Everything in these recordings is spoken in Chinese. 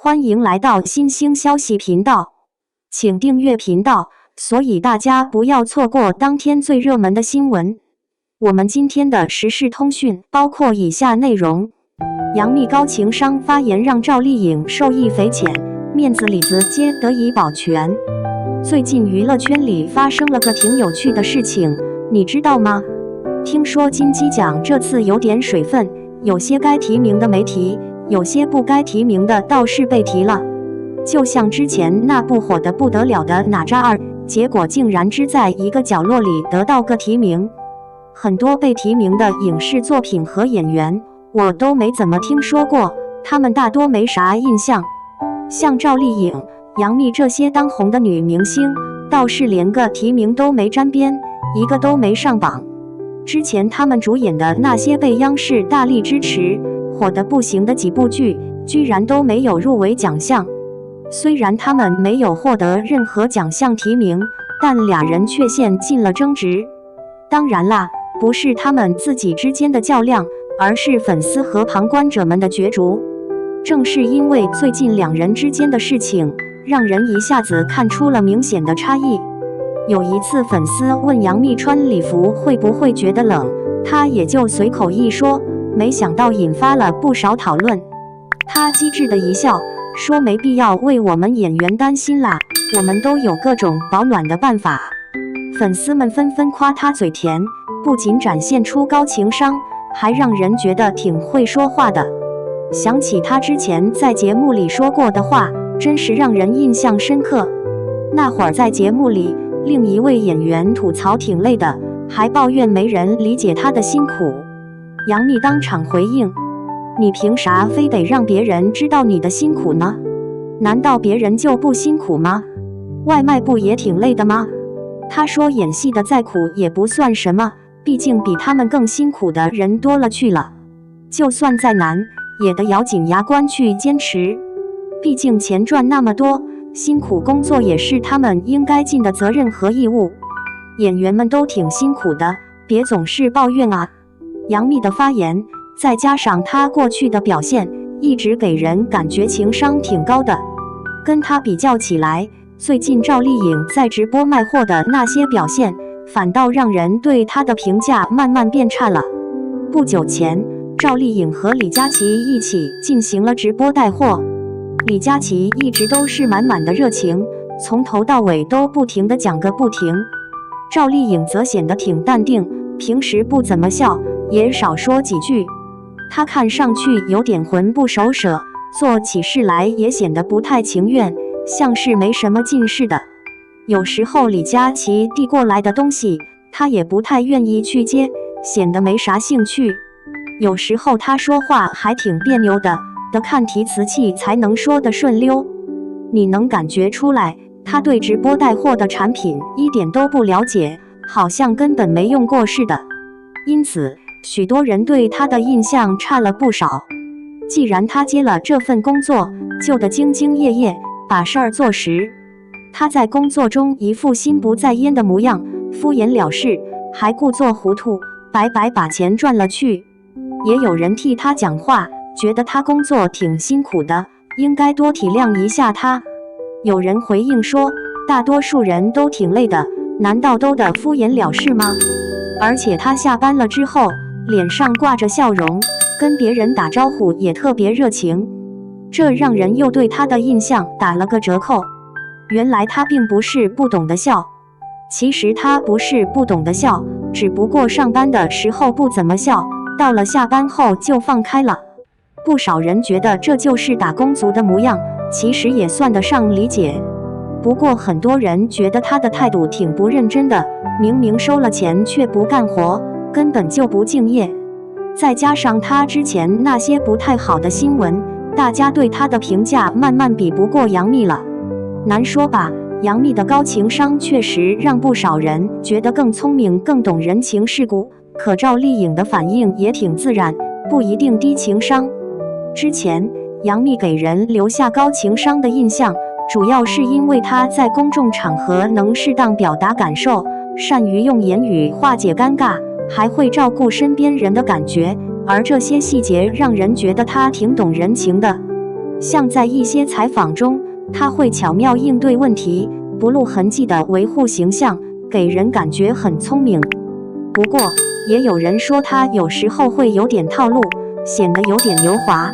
欢迎来到新兴消息频道，请订阅频道，所以大家不要错过当天最热门的新闻。我们今天的时事通讯包括以下内容：杨幂高情商发言让赵丽颖受益匪浅，面子里子皆得以保全。最近娱乐圈里发生了个挺有趣的事情，你知道吗？听说金鸡奖这次有点水分，有些该提名的没提，有些不该提名的倒是被提了。就像之前那部火得不得了的哪吒2，结果竟然只在一个角落里得到个提名。很多被提名的影视作品和演员，我都没怎么听说过，他们大多没啥印象。像赵丽颖、杨幂这些当红的女明星，倒是连个提名都没沾边，一个都没上榜。之前他们主演的那些被央视大力支持、火得不行的几部剧，居然都没有入围奖项。虽然他们没有获得任何奖项提名，但俩人却陷进了争执。当然啦，不是他们自己之间的较量，而是粉丝和旁观者们的角逐。正是因为最近两人之间的事情，让人一下子看出了明显的差异。有一次粉丝问杨幂穿礼服会不会觉得冷，她也就随口一说，没想到引发了不少讨论。她机智的一笑，说没必要为我们演员担心啦，我们都有各种保暖的办法。粉丝们纷纷夸她嘴甜，不仅展现出高情商，还让人觉得挺会说话的。想起她之前在节目里说过的话，真是让人印象深刻。那会儿在节目里，另一位演员吐槽挺累的，还抱怨没人理解她的辛苦。杨幂当场回应：你凭啥非得让别人知道你的辛苦呢？难道别人就不辛苦吗？外卖不也挺累的吗？她说演戏的再苦也不算什么，毕竟比他们更辛苦的人多了去了。就算再难，也得咬紧牙关去坚持。毕竟钱赚那么多，辛苦工作也是他们应该尽的责任和义务。演员们都挺辛苦的，别总是抱怨啊。杨幂的发言，再加上她过去的表现，一直给人感觉情商挺高的。跟她比较起来，最近赵丽颖在直播卖货的那些表现，反倒让人对她的评价慢慢变差了。不久前，赵丽颖和李佳琦一起进行了直播带货。李佳琦一直都是满满的热情，从头到尾都不停地讲个不停。赵丽颖则显得挺淡定，平时不怎么笑，也少说几句。她看上去有点魂不守舍，做起事来也显得不太情愿，像是没什么劲似的。有时候李佳琦递过来的东西，她也不太愿意去接，显得没啥兴趣。有时候她说话还挺别扭的，得看提词器才能说得顺溜。你能感觉出来，她对直播带货的产品一点都不了解，好像根本没用过似的。因此，许多人对她的印象差了不少。既然她接了这份工作，就得兢兢业业，把事儿做实。她在工作中一副心不在焉的模样，敷衍了事，还故作糊涂，白白把钱赚了去。也有人替她讲话，觉得她工作挺辛苦的，应该多体谅一下她。有人回应说，大多数人都挺累的，难道都得敷衍了事吗？而且她下班了之后，脸上挂着笑容，跟别人打招呼也特别热情，这让人又对她的印象打了个折扣。原来她并不是不懂得笑，其实她不是不懂得笑，只不过上班的时候不怎么笑，到了下班后就放开了。不少人觉得这就是打工族的模样，其实也算得上理解。不过很多人觉得他的态度挺不认真的，明明收了钱却不干活，根本就不敬业。再加上他之前那些不太好的新闻，大家对他的评价慢慢比不过杨幂了。难说吧，杨幂的高情商确实让不少人觉得更聪明更懂人情世故，可赵丽颖的反应也挺自然，不一定低情商。之前杨幂给人留下高情商的印象，主要是因为她在公众场合能适当表达感受，善于用言语化解尴尬，还会照顾身边人的感觉，而这些细节让人觉得她挺懂人情的。像在一些采访中，他会巧妙应对问题，不露痕迹地维护形象，给人感觉很聪明。不过，也有人说他有时候会有点套路，显得有点油滑。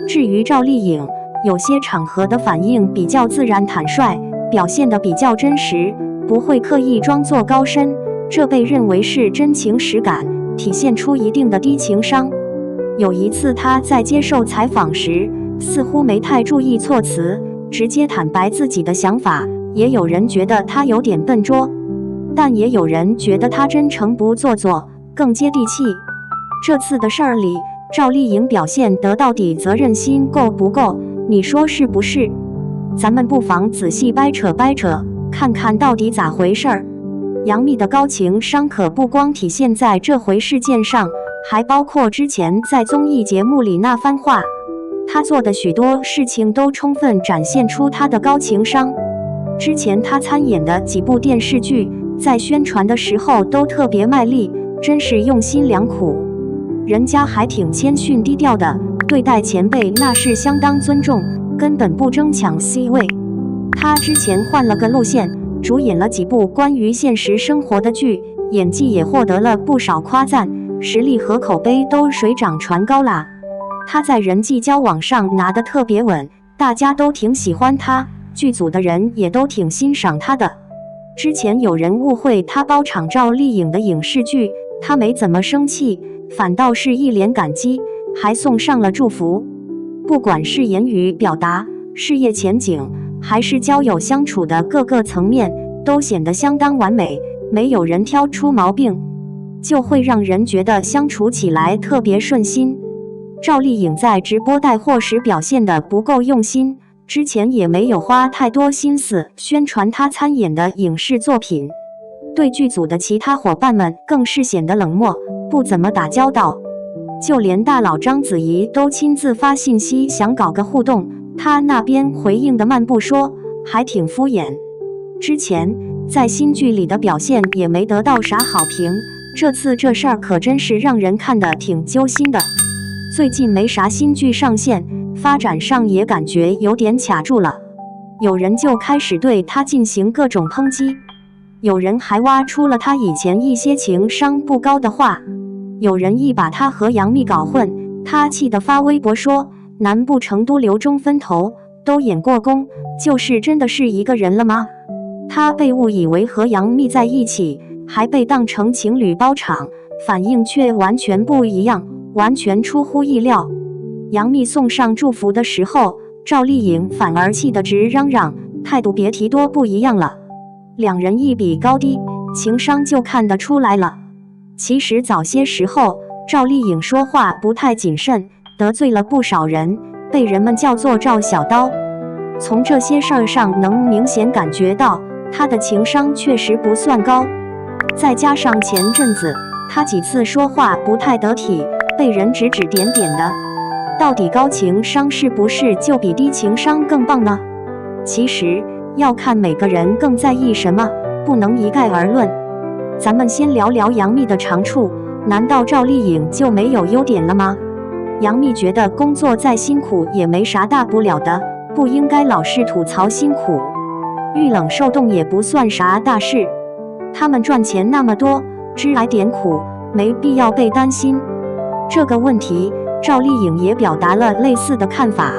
至于赵丽颖，有些场合的反应比较自然坦率，表现得比较真实，不会刻意装作高深，这被认为是真情实感，体现出一定的低情商。有一次他在接受采访时，似乎没太注意措辞，直接坦白自己的想法，也有人觉得他有点笨拙，但也有人觉得他真诚不做作，更接地气。这次的事儿里，赵丽颖表现得到底责任心够不够？你说是不是？咱们不妨仔细掰扯，看看到底咋回事儿。杨幂的高情商可不光体现在这回事件上，还包括之前在综艺节目里那番话。她做的许多事情都充分展现出她的高情商。之前她参演的几部电视剧，在宣传的时候都特别卖力，真是用心良苦。人家还挺谦逊低调的，对待前辈那是相当尊重，根本不争抢 C 位。她之前换了个路线，主演了几部关于现实生活的剧，演技也获得了不少夸赞，实力和口碑都水涨船高啦。她在人际交往上拿得特别稳，大家都挺喜欢她，剧组的人也都挺欣赏她的。之前有人误会她包场赵丽颖的影视剧，她没怎么生气，反倒是一脸感激，还送上了祝福。不管是言语表达、事业前景，还是交友相处的各个层面，都显得相当完美，没有人挑出毛病，就会让人觉得相处起来特别顺心。赵丽颖在直播带货时表现得不够用心，之前也没有花太多心思宣传她参演的影视作品，对剧组的其他伙伴们更是显得冷漠，不怎么打交道。就连大佬章子怡都亲自发信息想搞个互动，她那边回应的慢不说，还挺敷衍。之前在新剧里的表现也没得到啥好评，这次这事儿可真是让人看得挺揪心的。最近没啥新剧上线，发展上也感觉有点卡住了，有人就开始对她进行各种抨击，有人还挖出了她以前一些情商不高的话，有人一把她和杨幂搞混，她气得发微博说，难不成都刘中分头都演过宫，就是真的是一个人了吗？她被误以为和杨幂在一起，还被当成情侣包场，反应却完全不一样，完全出乎意料。杨幂送上祝福的时候，赵丽颖反而气得直嚷嚷，态度别提多不一样了。两人一比高低，情商就看得出来了。其实早些时候，赵丽颖说话不太谨慎，得罪了不少人，被人们叫做赵小刀。从这些事儿上能明显感觉到，她的情商确实不算高。再加上前阵子她几次说话不太得体，被人指指点点的，到底高情商是不是就比低情商更棒呢？其实要看每个人更在意什么，不能一概而论。咱们先聊聊杨幂的长处，难道赵丽颖就没有优点了吗？杨幂觉得工作再辛苦也没啥大不了的，不应该老是吐槽辛苦，遇冷受冻也不算啥大事。他们赚钱那么多，吃来点苦，没必要被担心。这个问题，赵丽颖也表达了类似的看法。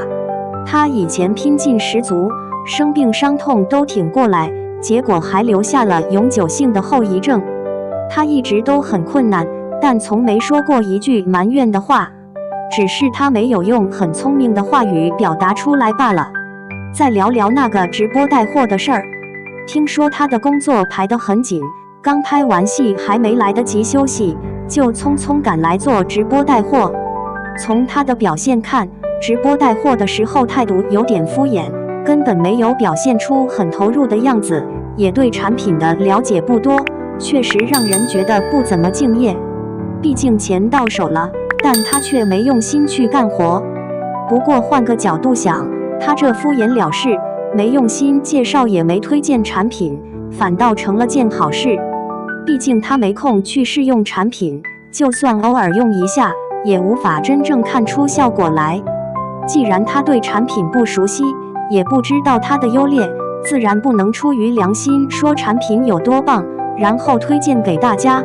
她以前拼劲十足，生病伤痛都挺过来，结果还留下了永久性的后遗症。她一直都很困难，但从没说过一句埋怨的话，只是她没有用很聪明的话语表达出来罢了。再聊聊那个直播带货的事儿，听说她的工作排得很紧，刚拍完戏还没来得及休息，就匆匆赶来做直播带货。从她的表现看，直播带货的时候态度有点敷衍，根本没有表现出很投入的样子，也对产品的了解不多，确实让人觉得不怎么敬业。毕竟钱到手了，但他却没用心去干活。不过换个角度想，他这敷衍了事，没用心介绍也没推荐产品，反倒成了件好事。毕竟他没空去试用产品，就算偶尔用一下，也无法真正看出效果来。既然他对产品不熟悉，也不知道它的优劣，自然不能出于良心说产品有多棒，然后推荐给大家。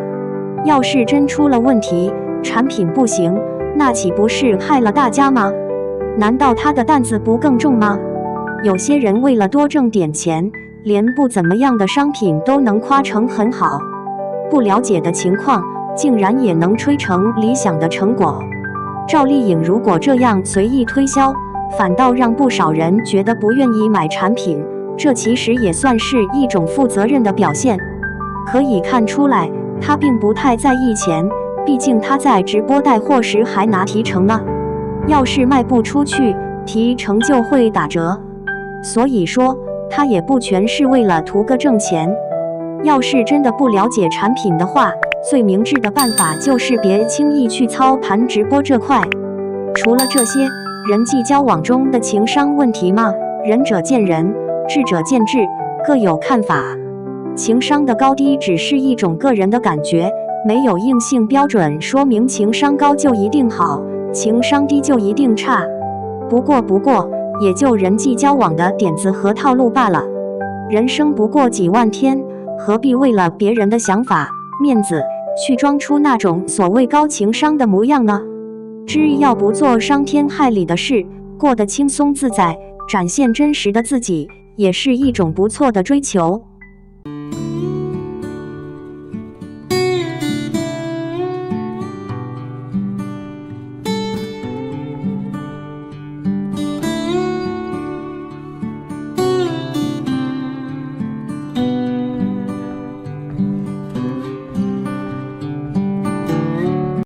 要是真出了问题，产品不行，那岂不是害了大家吗？难道他的担子不更重吗？有些人为了多挣点钱，连不怎么样的商品都能夸成很好，不了解的情况竟然也能吹成理想的成果。赵丽颖如果这样随意推销，反倒让不少人觉得不愿意买产品，这其实也算是一种负责任的表现。可以看出来，她并不太在意钱，毕竟她在直播带货时还拿提成呢。要是卖不出去，提成就会打折。所以说，她也不全是为了图个挣钱。要是真的不了解产品的话，最明智的办法就是别轻易去操盘直播这块。除了这些，人际交往中的情商问题嘛，仁者见仁，智者见智，各有看法。情商的高低只是一种个人的感觉，没有硬性标准说明情商高就一定好，情商低就一定差。不过，也就人际交往的点子和套路罢了。人生不过几万天，何必为了别人的想法、面子，去装出那种所谓高情商的模样呢？只要不做伤天害理的事，过得轻松自在，展现真实的自己，也是一种不错的追求。